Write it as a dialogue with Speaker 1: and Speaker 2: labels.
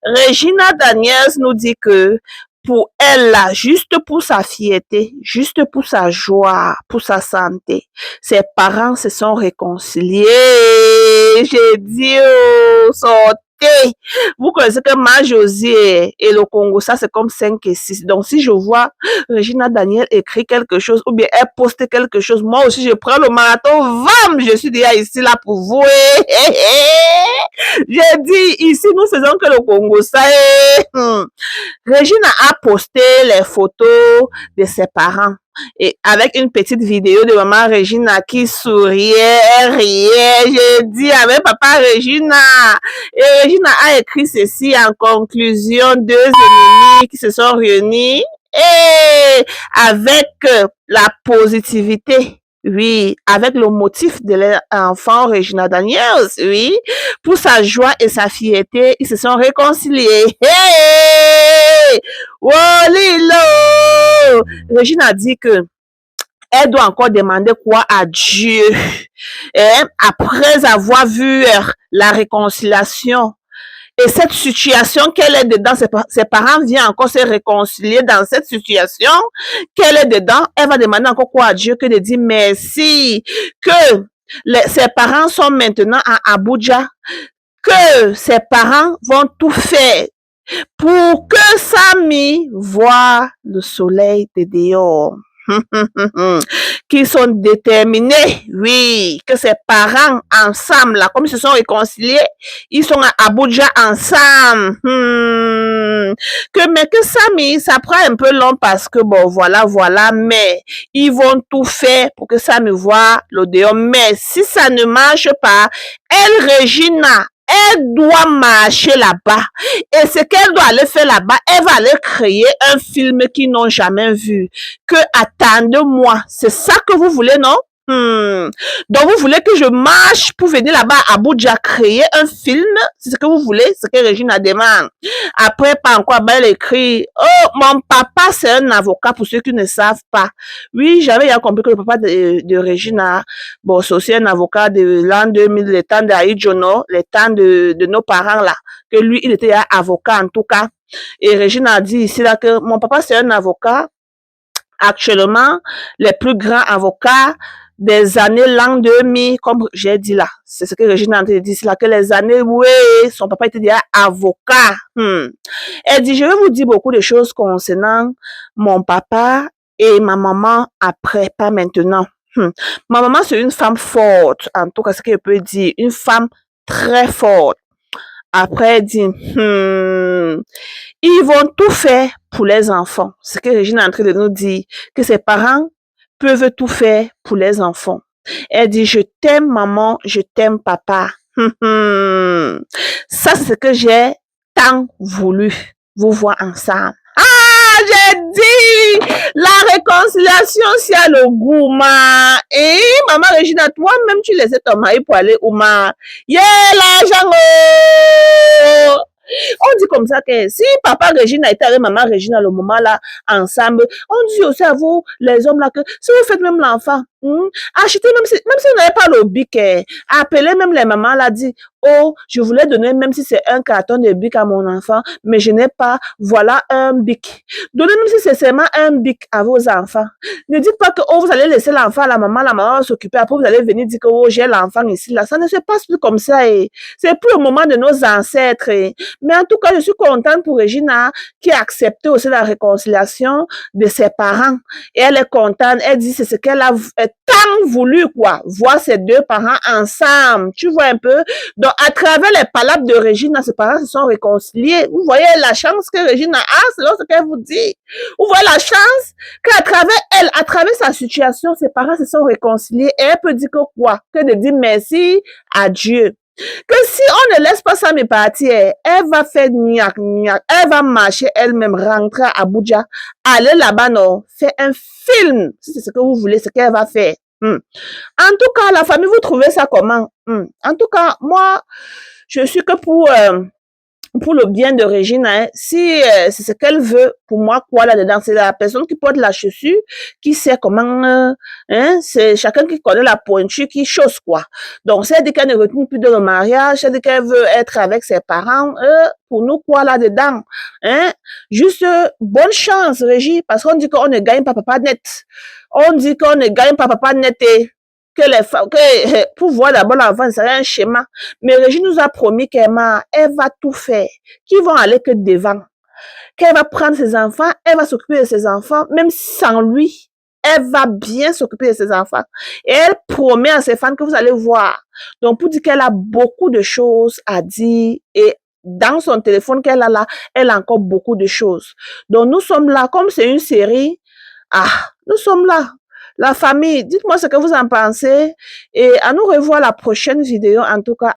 Speaker 1: Regina Daniels nous dit que pour elle, là, juste pour sa fierté, juste pour sa joie, pour sa santé, ses parents se sont réconciliés. J'ai dit, oh, sortez. Vous connaissez que Ma Josie et le Congo, ça c'est comme 5 et 6. Donc si je vois Regina Daniel écrit quelque chose ou bien elle poste quelque chose, moi aussi je prends le marathon, vam, je suis déjà ici là pour vous. J'ai dit, ici nous faisons que le Congo, ça est. Regina a posté les photos de ses parents et avec une petite vidéo de maman Regina qui souriait, elle riait. J'ai dit avec papa Regina. Et Regina a écrit ceci en conclusion, deux ennemis qui se sont réunis et avec la positivité. Oui, avec le motif de l'enfant Regina Daniels, oui, pour sa joie et sa fierté, ils se sont réconciliés. Hey! Oh, Lilo! Regina a dit que elle doit encore demander quoi à Dieu. Et après avoir vu la réconciliation et cette situation qu'elle est dedans, ses parents viennent encore se réconcilier dans cette situation qu'elle est dedans, elle va demander encore quoi à Dieu que de dire merci, que ses parents sont maintenant à Abuja, que ses parents vont tout faire pour que Samy voit le soleil de dehors. Qui sont déterminés, oui, que ses parents ensemble, là, comme ils se sont réconciliés, ils sont à Abuja ensemble. Mais que Samy, ça prend un peu long parce que bon, voilà, mais ils vont tout faire pour que Samy voit le dehors. Mais si ça ne marche pas, elle, Regina, elle doit marcher là-bas. Et ce qu'elle doit aller faire là-bas, elle va aller créer un film qu'ils n'ont jamais vu. Que attendez-moi, c'est ça que vous voulez, non? Donc vous voulez que je marche pour venir là-bas à Abuja créer un film? C'est ce que vous voulez? C'est ce que Regina demande. Après, pas encore, elle écrit, oh, mon papa, c'est un avocat, pour ceux qui ne savent pas. Oui, j'avais déjà compris que le papa de Regina, bon, c'est aussi un avocat de l'an 2000, les temps d'Aïdjono, les temps de nos parents là, que lui, il était avocat en tout cas. Et Regina a dit ici là que mon papa, c'est un avocat. Actuellement, les plus grands avocats des années l'an 2000, comme j'ai dit là, c'est ce que Regina a dit là, que les années, oui, son papa était déjà avocat. Elle dit, je vais vous dire beaucoup de choses concernant mon papa et ma maman après, pas maintenant. Ma maman, c'est une femme forte, en tout cas, ce qu'elle peut dire, une femme très forte. Après, elle dit, ils vont tout faire pour les enfants. C'est ce que Regina est en train de nous dire, que ses parents peuvent tout faire pour les enfants. Elle dit, je t'aime maman, je t'aime papa. Ça, c'est ce que j'ai tant voulu vous voir ensemble. Ah, j'ai dit, la réconciliation, c'est à le gourmand. Et maman Regina, toi-même, tu laissais ton mari pour aller au mar. Yeah, l'argent. On dit comme ça que si papa Regina était avec maman Regina le moment là, ensemble, on dit aussi à vous, les hommes là, que si vous faites même l'enfant, achetez même si vous n'avez pas le bic, appelez même les mamans là, dit, oh, je voulais donner même si c'est un carton de bic à mon enfant, mais je n'ai pas, voilà un bic. Donnez même si c'est seulement un bic à vos enfants. Ne dites pas que, oh, vous allez laisser l'enfant à la maman va s'occuper, après vous allez venir dire que, oh, j'ai l'enfant ici, là. Ça ne se passe plus comme ça, et c'est plus le moment de nos ancêtres, mais en tout cas, je suis contente pour Regina qui a accepté aussi la réconciliation de ses parents. Et elle est contente. Elle dit c'est ce qu'elle a tant voulu, quoi. Voir ses deux parents ensemble. Tu vois un peu? Donc, à travers les palabres de Regina, ses parents se sont réconciliés. Vous voyez la chance que Regina a, selon ce qu'elle vous dit. Vous voyez la chance qu'à travers elle, à travers sa situation, ses parents se sont réconciliés. Et elle peut dire que quoi? Que de dire merci à Dieu. Que si on ne laisse pas ça me partir, elle va faire niac, elle va marcher elle-même, rentrer à Abuja, aller là-bas, non, faire un film, si c'est ce que vous voulez, ce qu'elle va faire. En tout cas, la famille, vous trouvez ça comment? En tout cas, moi, je suis que pour pour le bien de Régine, hein, si c'est ce qu'elle veut, pour moi, quoi là-dedans, c'est la personne qui porte la chaussure, qui sait comment, hein, c'est chacun qui connaît la pointure, qui chose quoi. Donc, si elle dit qu'elle ne retient plus de le mariage, elle dit qu'elle veut être avec ses parents, pour nous, quoi là-dedans, hein, juste bonne chance, Régine, parce qu'on dit qu'on ne gagne pas papa net. On dit qu'on ne gagne pas papa net et que les femmes, que pour voir d'abord l'enfant, c'est un schéma. Mais Régine nous a promis qu'elle va tout faire, qu'ils vont aller que devant, qu'elle va prendre ses enfants, elle va s'occuper de ses enfants, même sans lui. Elle va bien s'occuper de ses enfants. Et elle promet à ses fans que vous allez voir. Donc, pour dire qu'elle a beaucoup de choses à dire et dans son téléphone qu'elle a là, elle a encore beaucoup de choses. Donc, nous sommes là, comme c'est une série, nous sommes là. La famille, dites-moi ce que vous en pensez et à nous revoir la prochaine vidéo en tout cas.